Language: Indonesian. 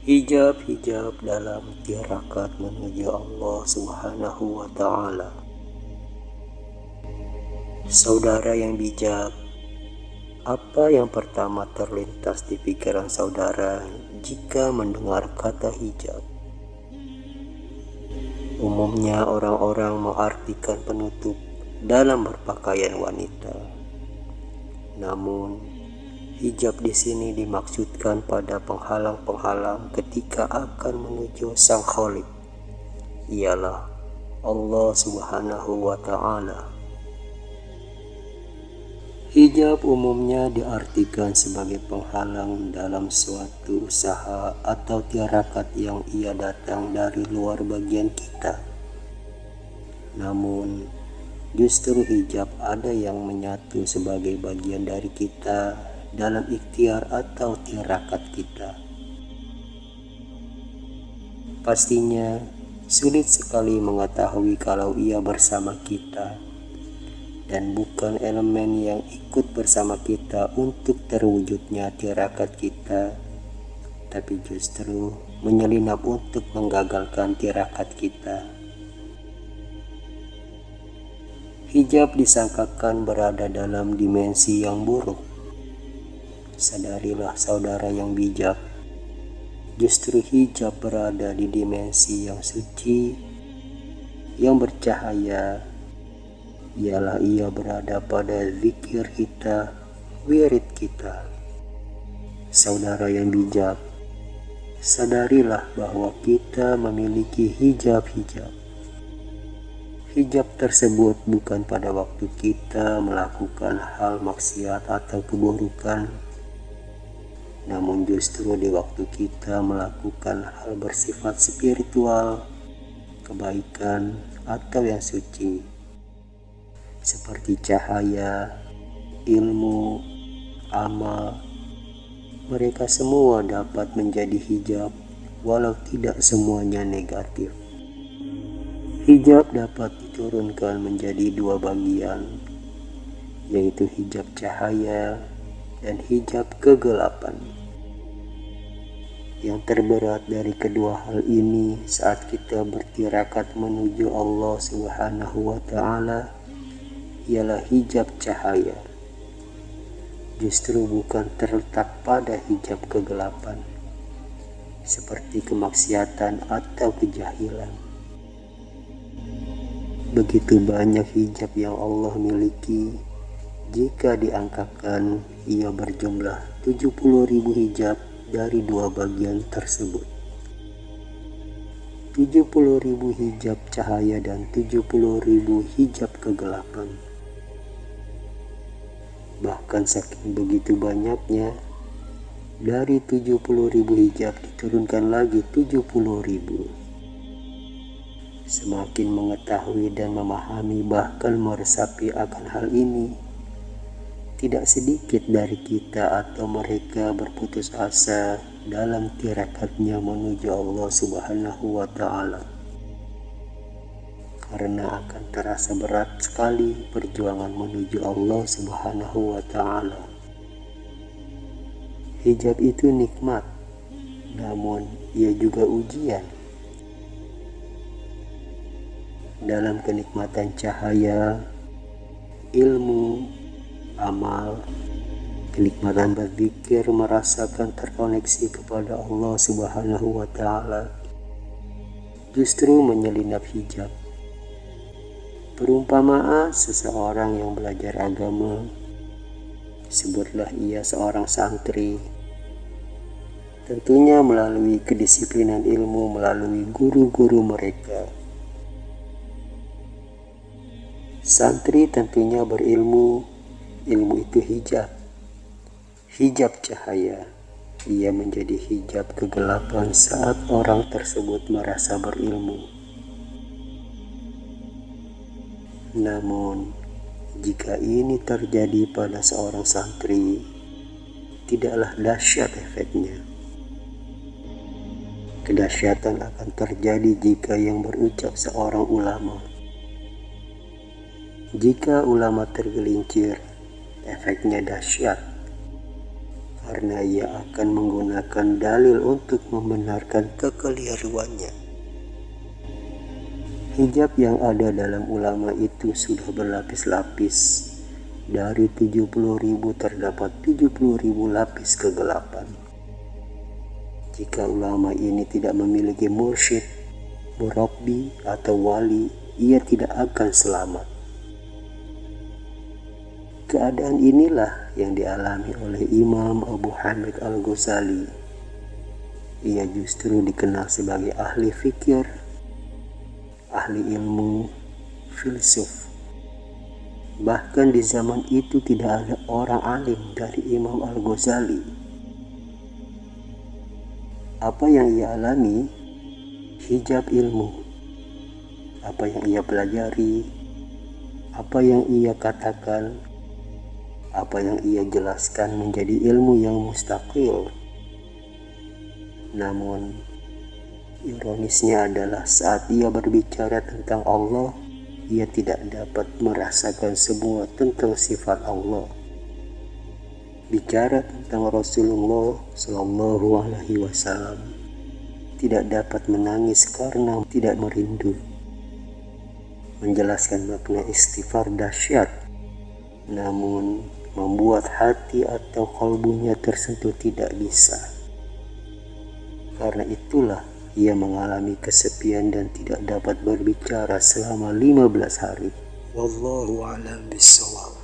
Hijab-hijab dalam tirakat menuju Allah Subhanahu wa Ta'ala. Saudara yang bijak, apa yang pertama terlintas di pikiran saudara jika mendengar kata hijab? Umumnya orang-orang mengartikan penutup dalam berpakaian wanita. Namun, hijab di sini dimaksudkan pada penghalang-penghalang ketika akan menuju Sang Khalik, ialah Allah Subhanahu wa Ta'ala. Hijab umumnya diartikan sebagai penghalang dalam suatu usaha atau tirakat yang ia datang dari luar bagian kita. Namun, justru hijab ada yang menyatu sebagai bagian dari kita dalam ikhtiar atau tirakat kita. Pastinya, sulit sekali mengetahui kalau ia bersama kita dan bukan elemen yang ikut bersama kita untuk terwujudnya tirakat kita, tapi justru menyelinap untuk menggagalkan tirakat kita. Hijab disangkakan berada dalam dimensi yang buruk. Sadarilah saudara yang bijak, justru hijab berada di dimensi yang suci, yang bercahaya, ialah ia berada pada zikir kita, wirid kita. Saudara yang bijak, sadarilah bahwa kita memiliki hijab-hijab. Hijab tersebut bukan pada waktu kita melakukan hal maksiat atau keburukan, namun justru di waktu kita melakukan hal bersifat spiritual, kebaikan, atau yang suci, seperti cahaya, ilmu, amal. Mereka semua dapat menjadi hijab walau tidak semuanya negatif. Hijab dapat diturunkan menjadi dua bagian, yaitu hijab cahaya dan hijab kegelapan. Yang terberat dari kedua hal ini saat kita bertirakat menuju Allah Subhanahu wa Ta'ala ialah hijab cahaya. Justru bukan terletak pada hijab kegelapan, seperti kemaksiatan atau kejahilan. Begitu banyak hijab yang Allah miliki, jika diangkatkan ia berjumlah 70.000 hijab dari dua bagian tersebut. 70.000 hijab cahaya dan 70.000 hijab kegelapan. Bahkan saking begitu banyaknya, dari 70.000 hijab diturunkan lagi 70.000. Semakin mengetahui dan memahami bahkan meresapi akan hal ini, tidak sedikit dari kita atau mereka berputus asa dalam tirakatnya menuju Allah Subhanahu wa Ta'ala, karena akan terasa berat sekali perjuangan menuju Allah Subhanahu wa Ta'ala. Hijab itu nikmat, namun ia juga ujian. Dalam kenikmatan cahaya, ilmu, amal, kenikmatan berzikir, merasakan terkoneksi kepada Allah Subhanahu wa Ta'ala, justru menyelinap hijab. Perumpamaan seseorang yang belajar agama, sebutlah ia seorang santri, tentunya melalui kedisiplinan ilmu melalui guru-guru mereka. Santri tentunya berilmu, ilmu itu hijab. Hijab cahaya, ia menjadi hijab kegelapan saat orang tersebut merasa berilmu. Namun, jika ini terjadi pada seorang santri, tidaklah dahsyat efeknya. Kedahsyatan akan terjadi jika yang berucap seorang ulama. Jika ulama tergelincir, efeknya dahsyat. karena ia akan menggunakan dalil untuk membenarkan kekeliruannya. Hijab yang ada dalam ulama itu sudah berlapis-lapis. Dari 70.000 terdapat 70.000 lapis kegelapan. Jika ulama ini tidak memiliki mursyid, murabbi atau wali, ia tidak akan selamat. Keadaan inilah yang dialami oleh Imam Abu Hamid Al-Ghazali. Ia justru dikenal sebagai ahli fikir, ahli ilmu, filsuf. Bahkan di zaman itu tidak ada orang alim dari Imam Al-Ghazali. Apa yang ia alami? Hijab ilmu. Apa yang ia pelajari, apa yang ia katakan, apa yang ia jelaskan menjadi ilmu yang mustaqil. Namun, ironisnya adalah saat ia berbicara tentang Allah, ia tidak dapat merasakan semua tentang sifat Allah. Bicara tentang Rasulullah Shallallahu Alaihi Wasallam, tidak dapat menangis karena tidak merindu. Menjelaskan makna istighfar dahsyat, namun membuat hati atau kalbunya tersentuh tidak bisa. Karena itulah ia mengalami kesepian dan tidak dapat berbicara selama 15 hari. Wallahu a'lam bishawab.